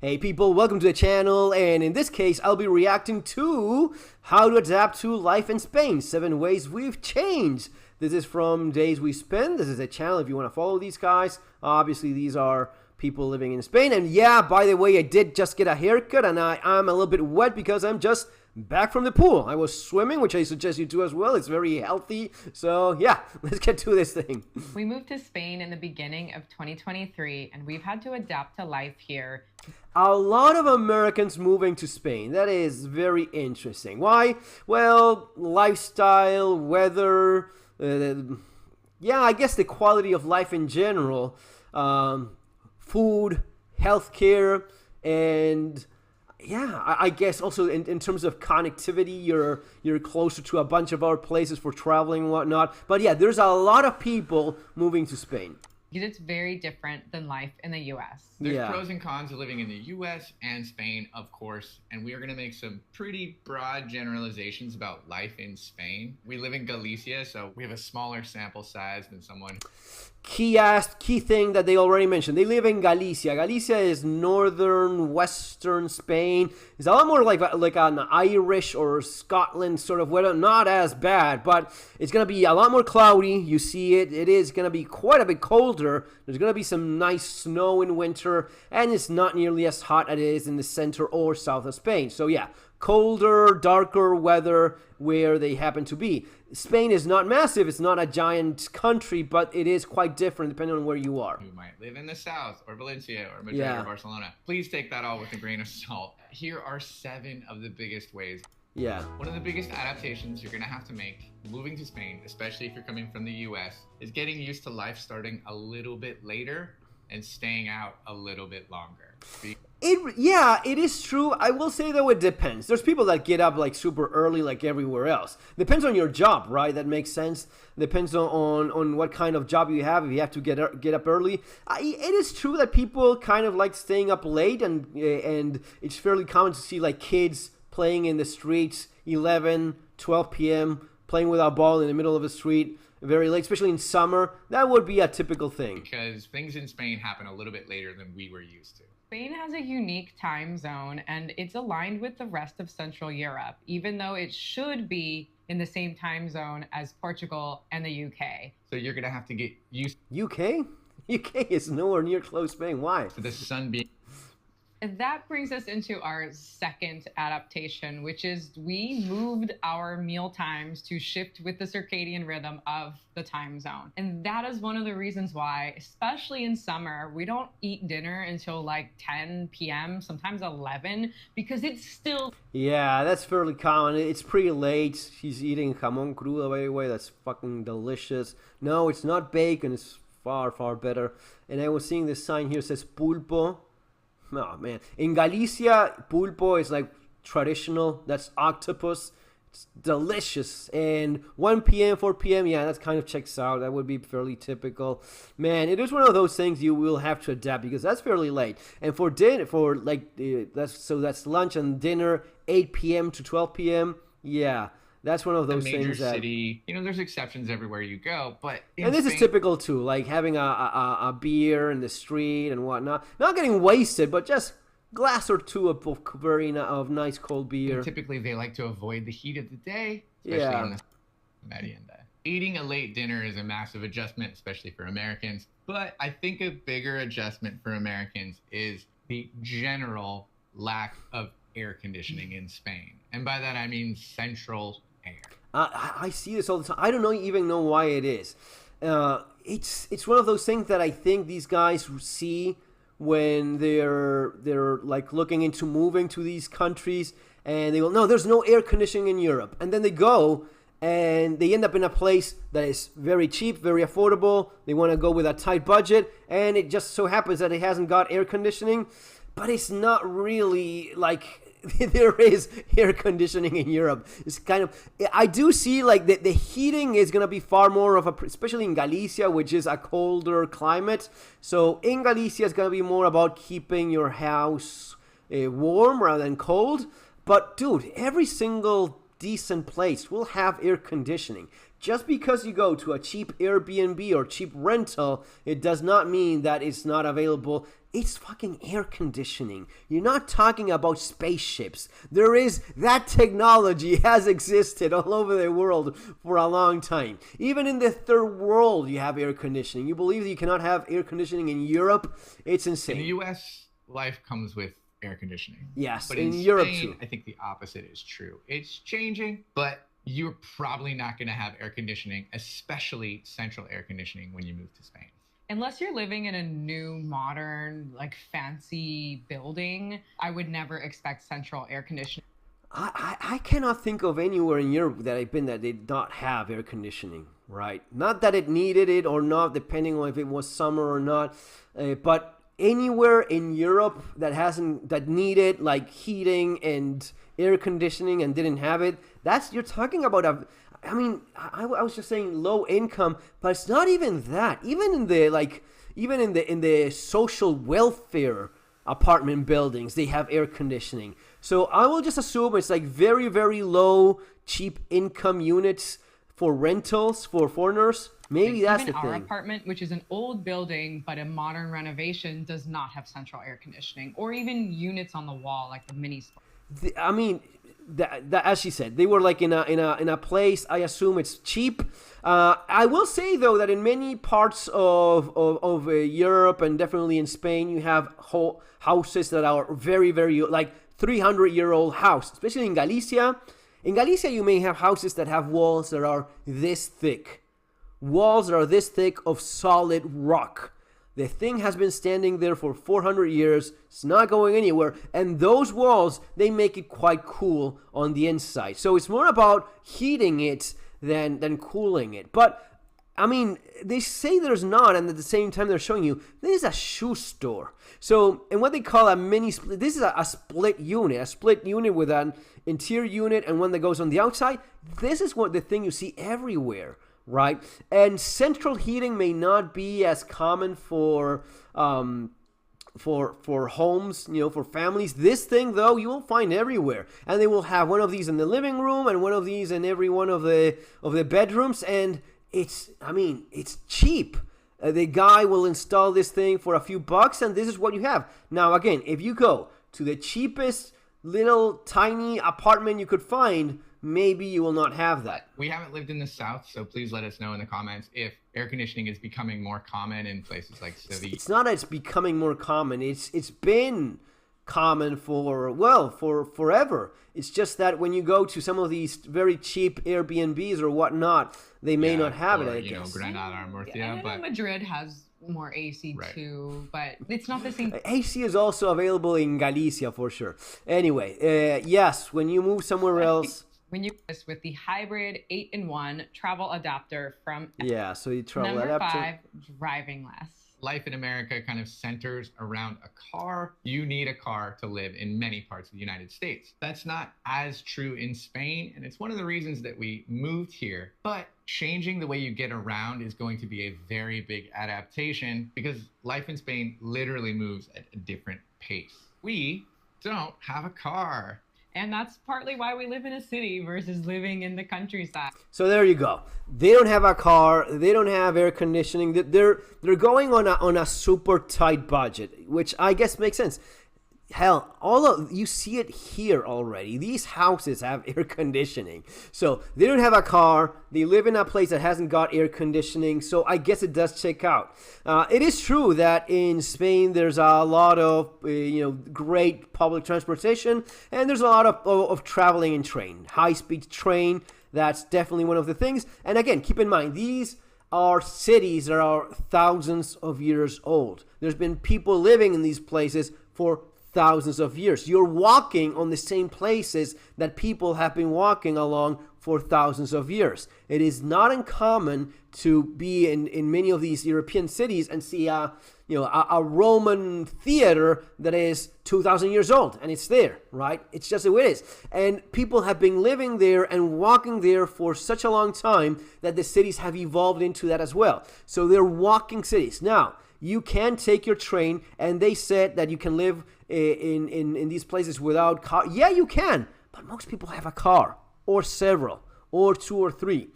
Hey people, welcome to the channel, and in this case I'll be reacting to how to adapt to life in Spain, 7 ways we've changed. This is from Days We Spend. This is a channel if you want to follow these guys. Obviously these are people living in Spain, and yeah, by the way, I did just get a haircut and I'm a little bit wet because I'm just back from the pool. I was swimming, which I suggest you do as well. It's very healthy. So yeah, let's get to this thing. We moved to Spain in the beginning of 2023 and we've had to adapt to life here. A lot of Americans moving to Spain. That is very interesting. Why? Well, lifestyle, weather, yeah, I guess the quality of life in general, food, healthcare, and yeah, I guess also in terms of connectivity, you're closer to a bunch of our places for traveling and whatnot. But yeah, there's a lot of people moving to Spain. Because it's very different than life in the US. There's pros and cons of living in the US and Spain, of course, and we are going to make some pretty broad generalizations about life in Spain. We live in Galicia, so we have a smaller sample size than someone. Key thing that they already mentioned. They live in Galicia. Galicia is northern, western Spain. It's a lot more like an Irish or Scotland sort of weather. Not as bad, but it's going to be a lot more cloudy. You see it. It is going to be quite a bit colder. There's going to be some nice snow in winter, and it's not nearly as hot as it is in the center or south of Spain. So yeah, colder, darker weather where they happen to be. Spain is not massive, it's not a giant country, but it is quite different depending on where you are. You might live in the south, or Valencia, or Madrid, or Barcelona. Please take that all with a grain of salt. Here are 7 of the biggest ways. Yeah. One of the biggest adaptations you're gonna have to make moving to Spain, especially if you're coming from the US, is getting used to life starting a little bit later and staying out a little bit longer. Yeah, it is true. I will say though it depends. There's people that get up like super early like everywhere else. Depends on your job, right? That makes sense. Depends on what kind of job you have. If you have to get up early, it is true that people kind of like staying up late, and it's fairly common to see like kids playing in the streets 11, 12 p.m. playing with a ball in the middle of the street very late, especially in summer. That would be a typical thing. Because things in Spain happen a little bit later than we were used to. Spain has a unique time zone and it's aligned with the rest of Central Europe, even though it should be in the same time zone as Portugal and the UK. So you're going to have to get used UK? UK is nowhere near close Spain. Why? to the sun being... And that brings us into our second adaptation, which is we moved our meal times to shift with the circadian rhythm of the time zone. And that is one of the reasons why, especially in summer, we don't eat dinner until like 10 p.m., sometimes 11, because it's still... Yeah, that's fairly common. It's pretty late. She's eating jamón crudo, by the way. That's fucking delicious. No, it's not bacon. It's far, far better. And I was seeing this sign here that says pulpo. Oh man, in Galicia, pulpo is like traditional. That's octopus. It's delicious. And 1 p.m., 4 p.m., yeah, that kind of checks out. That would be fairly typical. Man, it is one of those things you will have to adapt because that's fairly late. And for dinner, that's lunch and dinner, 8 p.m. to 12 p.m. Yeah. That's one of those things that... city, you know, there's exceptions everywhere you go, but... And this is typical too, like having a beer in the street and whatnot. Not getting wasted, but just glass or two of nice cold beer. And typically they like to avoid the heat of the day, especially on the merienda. Eating a late dinner is a massive adjustment, especially for Americans. But I think a bigger adjustment for Americans is the general lack of air conditioning in Spain. And by that I mean central air. I see this all the time. I don't even know why it is. It's one of those things that I think these guys see when they're like looking into moving to these countries, and they go, no, there's no air conditioning in Europe, and then they go and they end up in a place that is very cheap, very affordable. They want to go with a tight budget, and it just so happens that it hasn't got air conditioning, but it's not really like there is air conditioning in Europe. It's kind of, I do see like the heating is going to be far more of a, especially in Galicia, which is a colder climate. So in Galicia, it's going to be more about keeping your house warm rather than cold. But dude, every single decent place will have air conditioning. Just because you go to a cheap Airbnb or cheap rental, it does not mean that it's not available it's fucking air conditioning. You're not talking about spaceships. That technology has existed all over the world for a long time. Even in the third world, you have air conditioning. You believe that you cannot have air conditioning in Europe? It's insane. In the U.S., life comes with air conditioning. Yes, but in Spain, Europe too. I think the opposite is true. It's changing, but you're probably not going to have air conditioning, especially central air conditioning, when you move to Spain. Unless you're living in a new, modern, like fancy building, I would never expect central air conditioning. I cannot think of anywhere in Europe that I've been that did not have air conditioning, right? Not that it needed it or not, depending on if it was summer or not, but anywhere in Europe that needed like heating and air conditioning and didn't have it, you're talking about I was just saying low income, but it's not even that. Even in the social welfare apartment buildings, they have air conditioning. So I will just assume it's like very, very low, cheap income units for rentals for foreigners. Maybe that's the thing. Even our apartment, which is an old building, but a modern renovation, does not have central air conditioning or even units on the wall like the mini split. As she said, they were like in a place. I assume it's cheap. I will say though that in many parts of Europe and definitely in Spain, you have whole houses that are very, very like 300-year-old house, especially in Galicia. In Galicia, you may have houses that have walls that are this thick. Walls that are this thick of solid rock. The thing has been standing there for 400 years. It's not going anywhere. And those walls, they make it quite cool on the inside. So it's more about heating it than cooling it. But, I mean, they say there's not, and at the same time they're showing you, this is a shoe store. So, in what they call a mini split, this is a split unit with an interior unit and one that goes on the outside. This is what the thing you see everywhere. Right, and central heating may not be as common for homes, for families. This thing, though, you will find everywhere, and they will have one of these in the living room and one of these in every one of the bedrooms. And it's cheap. The guy will install this thing for a few bucks, and this is what you have. Now, again, if you go to the cheapest little tiny apartment you could find, maybe you will not have that. We haven't lived in the South, so please let us know in the comments if air conditioning is becoming more common in places like Seville. It's not that it's becoming more common. It's been common for forever. It's just that when you go to some of these very cheap Airbnbs or whatnot, they may not have it, I guess. Granada or Murcia. And I know Madrid has more AC too, but it's not the same. AC is also available in Galicia for sure. Anyway, yes, when you move somewhere else... When you this with the hybrid 8-in-1 travel adapter from so you travel number adapter. 5, driving less. Life in America kind of centers around a car. You need a car to live in many parts of the United States. That's not as true in Spain, and it's one of the reasons that we moved here. But changing the way you get around is going to be a very big adaptation because life in Spain literally moves at a different pace. We don't have a car. And that's partly why we live in a city versus living in the countryside. So there you go. They don't have a car. They don't have air conditioning. They're going on a super tight budget, which I guess makes sense. Hell, you see it here already. These houses have air conditioning. So they don't have a car. They live in a place that hasn't got air conditioning. So I guess it does check out. It is true that in Spain there's a lot of great public transportation, and there's a lot of traveling in train, high-speed train. That's definitely one of the things. And again, keep in mind these are cities that are thousands of years old. There's been people living in these places for thousands of years. You're walking on the same places that people have been walking along for thousands of years. It is not uncommon to be in many of these European cities and see a Roman theater that is 2,000 years old, and it's there, right? It's just the way it is. And people have been living there and walking there for such a long time that the cities have evolved into that as well. So they're walking cities. Now, you can take your train, and they said that you can live in these places without car. Yeah, you can, but most people have a car, or several, or 2 or 3.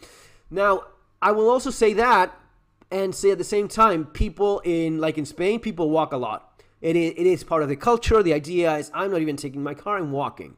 Now, I will also say that, and say at the same time, people in Spain, people walk a lot. It is part of the culture. The idea is I'm not even taking my car, I'm walking.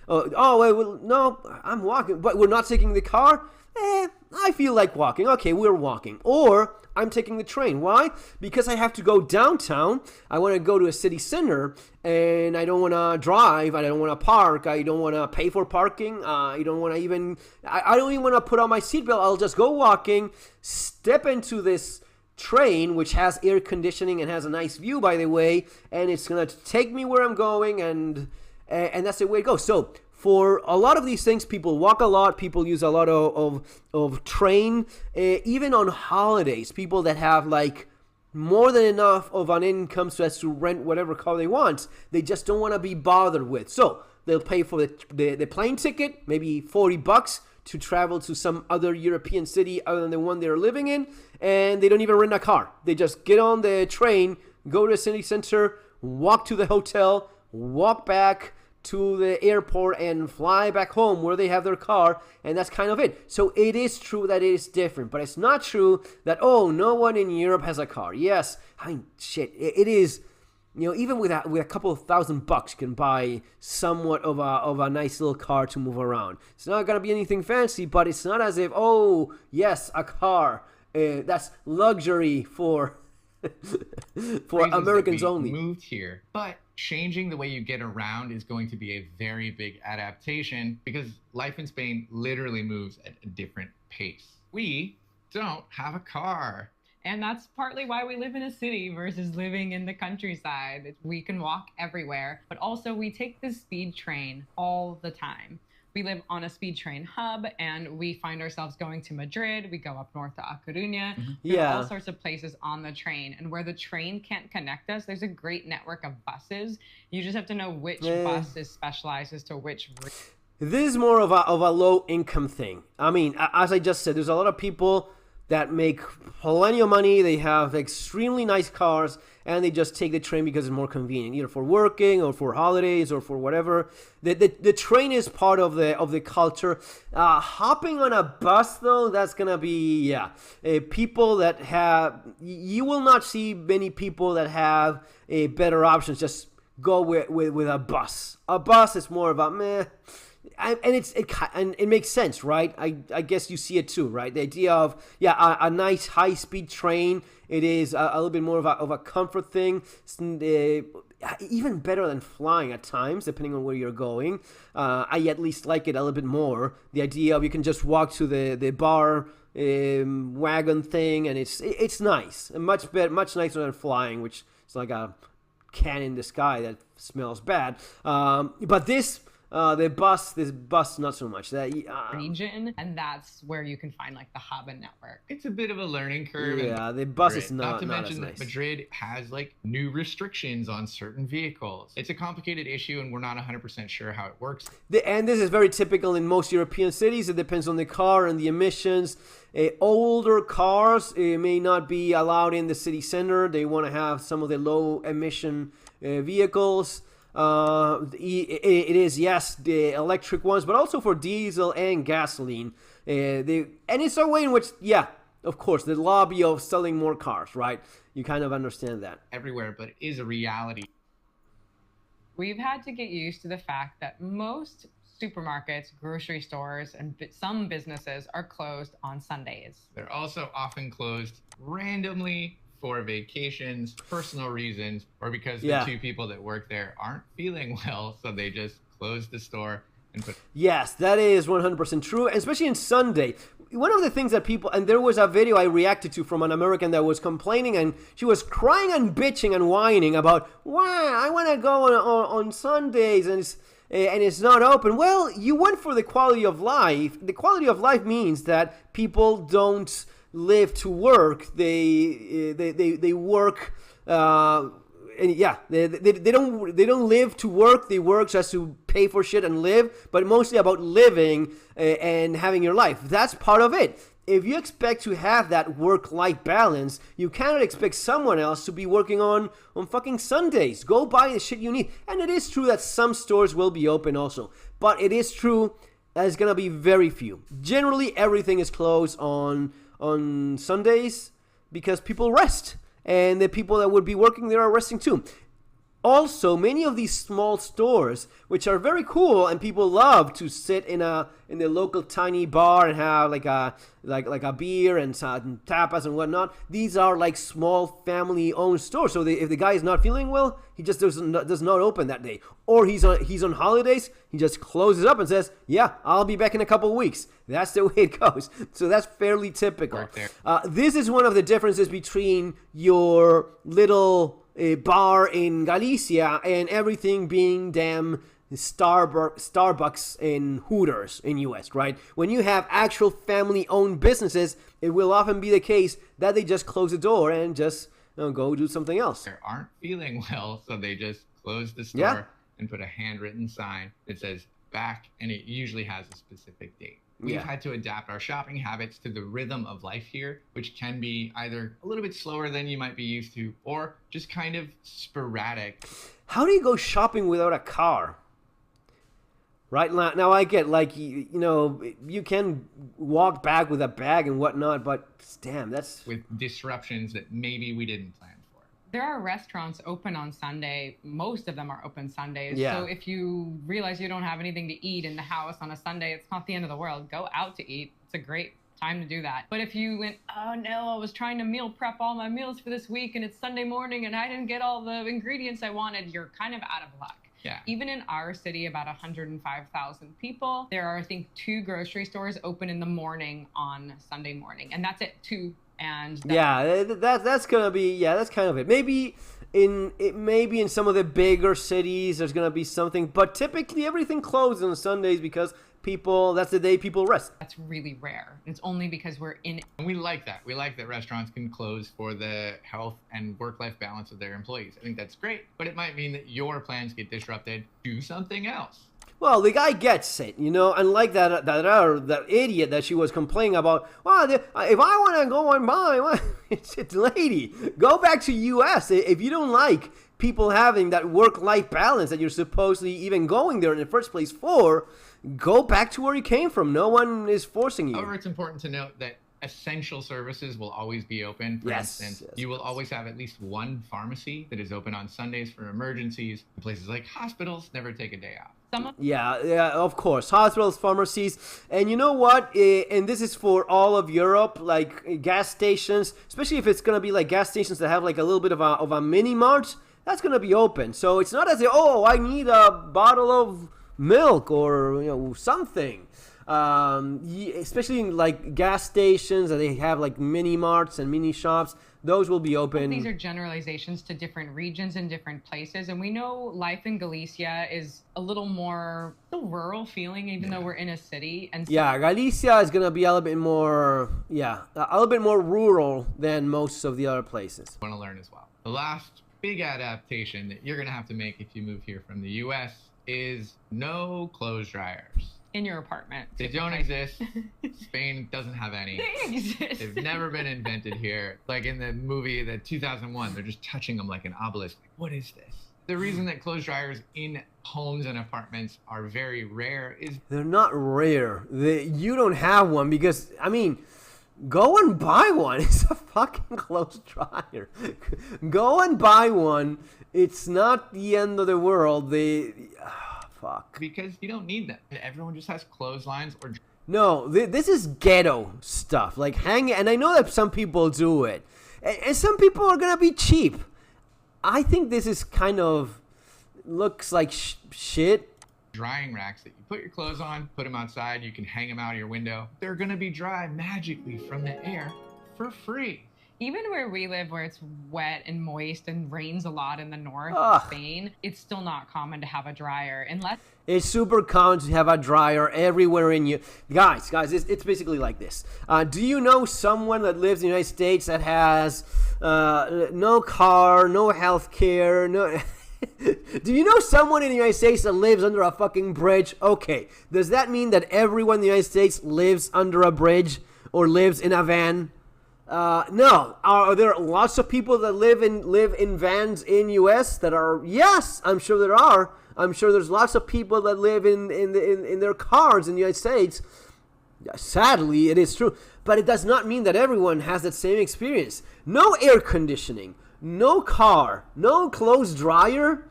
Well, no, I'm walking, but we're not taking the car? I feel like walking. Okay, we're walking. Or I'm taking the train. Why? Because I have to go downtown. I want to go to a city center, and I don't want to drive. I don't want to park. I don't want to pay for parking. I don't want to even... I don't even want to put on my seatbelt. I'll just go walking, step into this train, which has air conditioning and has a nice view, by the way, and it's going to take me where I'm going, and that's the way it goes. So for a lot of these things, people walk a lot, people use a lot of train, even on holidays, people that have like more than enough of an income so as to rent whatever car they want, they just don't want to be bothered with. So they'll pay for the plane ticket, maybe $40 to travel to some other European city other than the one they're living in, and they don't even rent a car. They just get on the train, go to the city center, walk to the hotel, walk back to the airport, and fly back home where they have their car, and that's kind of it. So it is true that it is different, but it's not true that, no one in Europe has a car. Yes, I mean, shit, it is... even with a couple of $1,000, you can buy somewhat of a nice little car to move around. It's not gonna be anything fancy, but it's not as if, yes, a car. That's luxury for Americans only. Moved here, but changing the way you get around is going to be a very big adaptation because life in Spain literally moves at a different pace. We don't have a car. And that's partly why we live in a city versus living in the countryside. We can walk everywhere, but also we take the speed train all the time. We live on a speed train hub, and we find ourselves going to Madrid. We go up north to A Coruña. Mm-hmm. There are all sorts of places on the train. And where the train can't connect us, there's a great network of buses. You just have to know which bus is specialized as to which route. This is more of a low income thing. I mean, as I just said, there's a lot of people that make plenty of money, they have extremely nice cars, and they just take the train because it's more convenient, either for working or for holidays or for whatever. The train is part of the culture. Hopping on a bus, though, that's gonna be people that have. You will not see many people that have better options. Just go with a bus. A bus is more about meh. And it makes sense, right? I guess you see it too, right? The idea of a nice high speed train. It is a little bit more of a comfort thing. Even better than flying at times, depending on where you're going. I at least like it a little bit more. The idea of you can just walk to the bar wagon thing, and it's nice and much nicer than flying, which is like a can in the sky that smells bad. But this bus, not so much. Region, and that's where you can find like the hub and network. It's a bit of a learning curve. Yeah, the bus is not to not mention as that nice. Madrid has like new restrictions on certain vehicles. It's a complicated issue, and we're not 100% sure how it works. And this is very typical in most European cities. It depends on the car and the emissions. Older cars may not be allowed in the city center. They want to have some of the low emission vehicles. It is, yes, the electric ones, but also for diesel and gasoline. And it's a way in which, of course, the lobby of selling more cars, right? You kind of understand that. Everywhere, but it is a reality. We've had to get used to the fact that most supermarkets, grocery stores, and some businesses are closed on Sundays. They're also often closed randomly for vacations, personal reasons, or because the two people that work there aren't feeling well, so they just close the store and put... Yes, that is 100% true, especially on Sunday. One of the things that people, and there was a video I reacted to from an American that was complaining, and she was crying and bitching and whining about, why, I want to go on Sundays, and it's not open. Well, you went for the quality of life. The quality of life means that people don't live to work. They work, and they don't live to work. They work just to pay for shit and live, but mostly about living and having your life. That's part of it. If you expect to have that work-life balance, you cannot expect someone else to be working on fucking Sundays. Go buy the shit you need. And it is true that some stores will be open also, but it is true that it's gonna be very few. Generally, everything is closed on Sundays because people rest, and the people that would be working there are resting too. Also, many of these small stores, which are very cool, and people love to sit in the local tiny bar and have like a beer and tapas and whatnot. These are like small family-owned stores. So if the guy is not feeling well, he just does not open that day, or he's on holidays. He just closes up and says, "Yeah, I'll be back in a couple of weeks." That's the way it goes. So that's fairly typical. This is one of the differences between your little bar in Galicia and everything being damn Starbucks and Hooters in US, right? When you have actual family-owned businesses, it will often be the case that they just close the door and just go do something else. They aren't feeling well, so they just close the store and put a handwritten sign that says back, and it usually has a specific date. We've had to adapt our shopping habits to the rhythm of life here, which can be either a little bit slower than you might be used to, or just kind of sporadic. How do you go shopping without a car? Right now, I get like you can walk back with a bag and whatnot, but damn, that's with disruptions that maybe we didn't plan for. There are restaurants open on Sunday. Most of them are open Sundays. Yeah. So if you realize you don't have anything to eat in the house on a Sunday, it's not the end of the world. Go out to eat. It's a great time to do that. But if you went, oh no, I was trying to meal prep all my meals for this week and it's Sunday morning and I didn't get all the ingredients I wanted, you're kind of out of luck. Yeah. Even in our city, about 105,000 people, there are, I think, 2 grocery stores open in the morning on Sunday morning. And that's it, 2. And that's gonna be that's kind of it. Maybe in some of the bigger cities there's gonna be something, but typically everything closes on Sundays because that's the day people rest. That's really rare. It's only because we're in. And we like that. We like that restaurants can close for the health and work-life balance of their employees. I think that's great, but it might mean that your plans get disrupted. Do something else. Well, the guy gets it, unlike that idiot that she was complaining about. Well, if I want to go and buy, it's lady, go back to U.S. If you don't like people having that work-life balance that you're supposedly even going there in the first place for, go back to where you came from. No one is forcing you. However, it's important to note that essential services will always be open. For instance, you will always have at least one pharmacy that is open on Sundays for emergencies. Places like hospitals never take a day off. Yeah, of course. Hospitals, pharmacies, and you know what? And this is for all of Europe, like gas stations, especially if it's going to be like gas stations that have like a little bit of a mini mart, that's going to be open. So it's not as if, I need a bottle of milk or something. Especially in like gas stations that they have like mini marts and mini shops, those will be open. These are generalizations to different regions and different places, and we know life in Galicia is a little more rural feeling, even though we're in a city. And so Galicia is gonna be a little bit more rural than most of the other places. I want to learn as well. The last big adaptation that you're gonna have to make if you move here from the U.S. is no clothes dryers. In your apartment. They don't exist. Spain doesn't have any. They exist. They've never been invented here. Like in the movie, the 2001, they're just touching them like an obelisk. What is this? The reason that clothes dryers in homes and apartments are very rare is... They're not rare. You don't have one because, go and buy one. It's a fucking clothes dryer. Go and buy one. It's not the end of the world. Fuck. Because you don't need them. Everyone just has clotheslines or... No, this is ghetto stuff. Like hang it, and I know that some people do it. And some people are going to be cheap. I think this is kind of... looks like shit. Drying racks that you put your clothes on, put them outside, you can hang them out of your window. They're going to be dry magically from the air for free. Even where we live, where it's wet and moist and rains a lot in the north of Spain, it's still not common to have a dryer. It's super common to have a dryer everywhere in you. Guys, it's basically like this. Do you know someone that lives in the United States that has no car, no health care, no... Do you know someone in the United States that lives under a fucking bridge? Okay, does that mean that everyone in the United States lives under a bridge or lives in a van? No. Are there lots of people that live in vans in US that are? Yes, I'm sure there are. I'm sure there's lots of people that live in their cars in the United States. Sadly, it is true. But it does not mean that everyone has that same experience. No air conditioning, no car, no clothes dryer.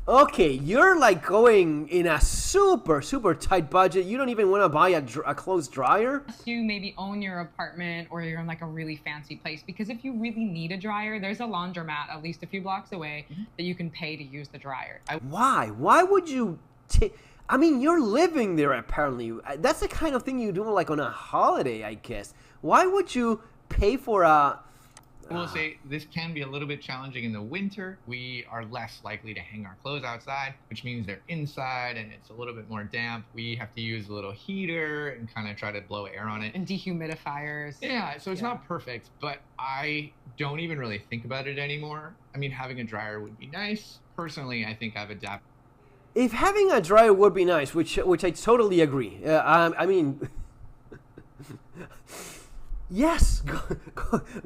Okay, you're like going in a super, super tight budget. You don't even want to buy a clothes dryer? You maybe own your apartment or you're in like a really fancy place, because if you really need a dryer, there's a laundromat at least a few blocks away that you can pay to use the dryer. Why? Why would you I mean, you're living there apparently. That's the kind of thing you do like on a holiday, I guess. Why would you pay for a... I will say this can be a little bit challenging in the winter. We are less likely to hang our clothes outside, which means they're inside and it's a little bit more damp. We have to use a little heater and kind of try to blow air on it. And dehumidifiers. Yeah, so it's not perfect, but I don't even really think about it anymore. I mean, having a dryer would be nice. Personally, I think I've adapted. If having a dryer would be nice, which I totally agree. I mean... Yes,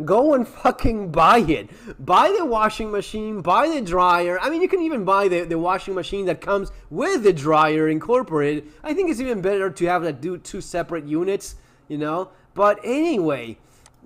go and fucking buy it. Buy the washing machine, buy the dryer. I mean, you can even buy the washing machine that comes with the dryer incorporated. I think it's even better to have that do two separate units, you know. But anyway,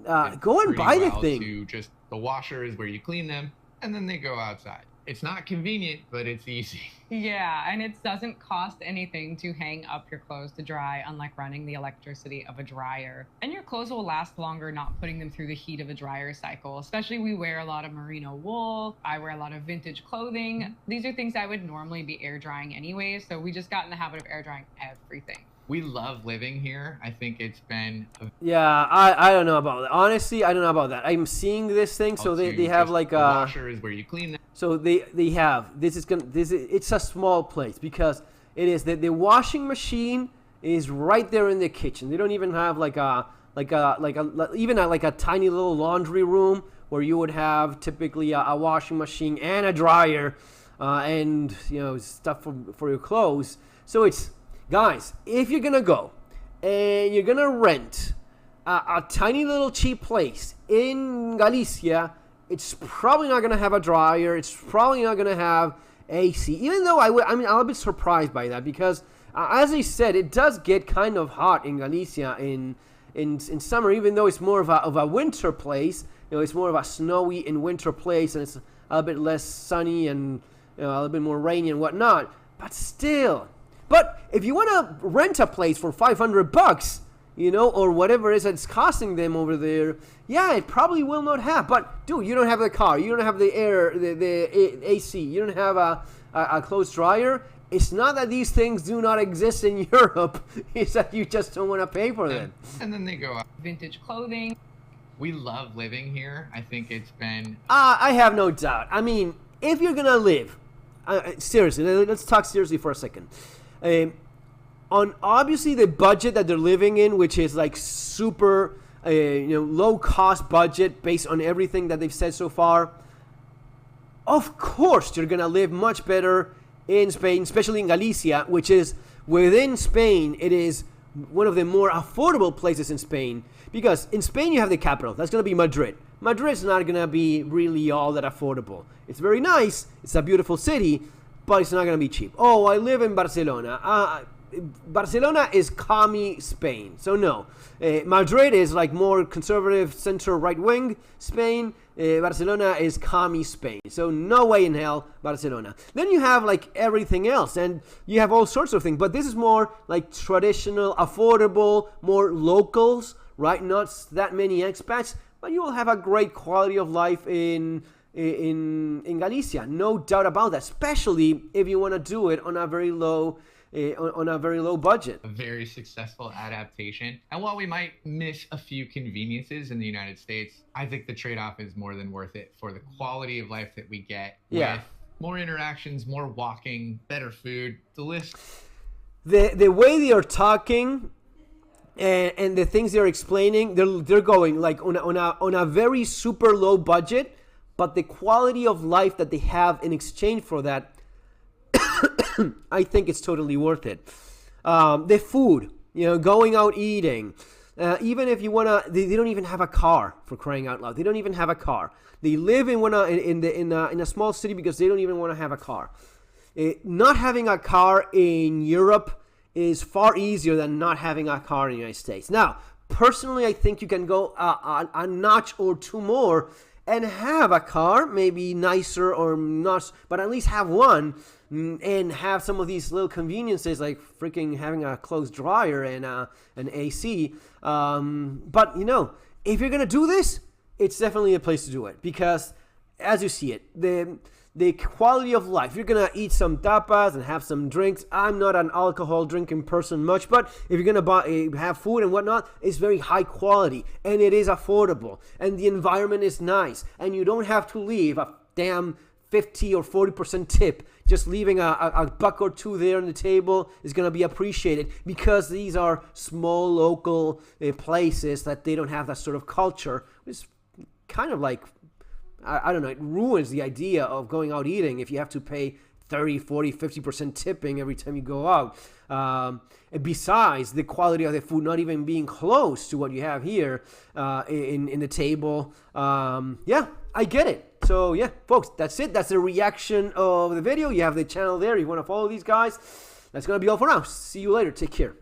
go and buy the thing. The washer is where you clean them, and then they go outside. It's not convenient, but it's easy. Yeah, and it doesn't cost anything to hang up your clothes to dry, unlike running the electricity of a dryer. And your clothes will last longer not putting them through the heat of a dryer cycle. Especially we wear a lot of merino wool. I wear a lot of vintage clothing. These are things I would normally be air drying anyway, so we just got in the habit of air drying everything. We love living here. I think it's been... Yeah, I don't know about that. Honestly, I don't know about that. I'm seeing this thing, so they have like a... The washer is where you clean them. So they have... It's a small place because it is... The washing machine is right there in the kitchen. They don't even have like a tiny little laundry room where you would have typically a washing machine and a dryer and, you know, stuff for your clothes. So it's... Guys, if you're going to go and you're going to rent a tiny little cheap place in Galicia, it's probably not going to have a dryer. It's probably not going to have AC. Even though I'm a bit surprised by that because, as I said, it does get kind of hot in Galicia in summer, even though it's more of a winter place. You know, it's more of a snowy and winter place, and it's a bit less sunny and, you know, a little bit more rainy and whatnot. But still... But if you want to rent a place for $500, you know, or whatever it is it's costing them over there, yeah, it probably will not have. But, dude, you don't have the car. You don't have the air, the AC. You don't have a clothes dryer. It's not that these things do not exist in Europe. It's that you just don't want to pay for them. And then they go out. Vintage clothing. We love living here. I think it's been... I have no doubt. I mean, if you're going to live... seriously, let's talk seriously for a second. On obviously the budget that they're living in, which is like super, low cost budget based on everything that they've said so far. Of course, you're gonna live much better in Spain, especially in Galicia, which is within Spain. It is one of the more affordable places in Spain because in Spain you have the capital. That's gonna be Madrid. Madrid's not gonna be really all that affordable. It's very nice. It's a beautiful city. But it's not going to be cheap. Oh, I live in Barcelona. Barcelona is commie Spain. So no. Madrid is like more conservative, center, right-wing Spain. Barcelona is commie Spain. So no way in hell Barcelona. Then you have like everything else. And you have all sorts of things. But this is more like traditional, affordable, more locals, right? Not that many expats. But you will have a great quality of life in Galicia, no doubt about that. Especially if you want to do it on a very low budget. A very successful adaptation. And while we might miss a few conveniences in the United States, I think the trade-off is more than worth it for the quality of life that we get. Yeah. With more interactions, more walking, better food. The list. The way they are talking. And the things they're explaining, they're going like on a very super low budget. But the quality of life that they have in exchange for that, I think it's totally worth it. The food, you know, going out eating, even if you wanna, they don't even have a car, for crying out loud. They don't even have a car. They live in a small city because they don't even want to have a car. Not having a car in Europe is far easier than not having a car in the United States. Now, personally, I think you can go a notch or two more and have a car, maybe nicer or not, but at least have one, and have some of these little conveniences like freaking having a clothes dryer and an AC. But if you're gonna do this, it's definitely a place to do it, because as you see it, the quality of life, you're gonna eat some tapas and have some drinks. I'm not an alcohol drinking person much, but if you're gonna have food and whatnot, it's very high quality and it is affordable and the environment is nice, and you don't have to leave a damn 50 or 40% tip. Just leaving a buck or two there on the table is going to be appreciated, because these are small local places that they don't have that sort of culture. It's kind of like, I don't know, it ruins the idea of going out eating if you have to pay 30, 40, 50% tipping every time you go out. And besides, the quality of the food not even being close to what you have here in the table. Yeah, I get it. So yeah, folks, that's it. That's the reaction of the video. You have the channel there. You want to follow these guys. That's going to be all for now. See you later. Take care.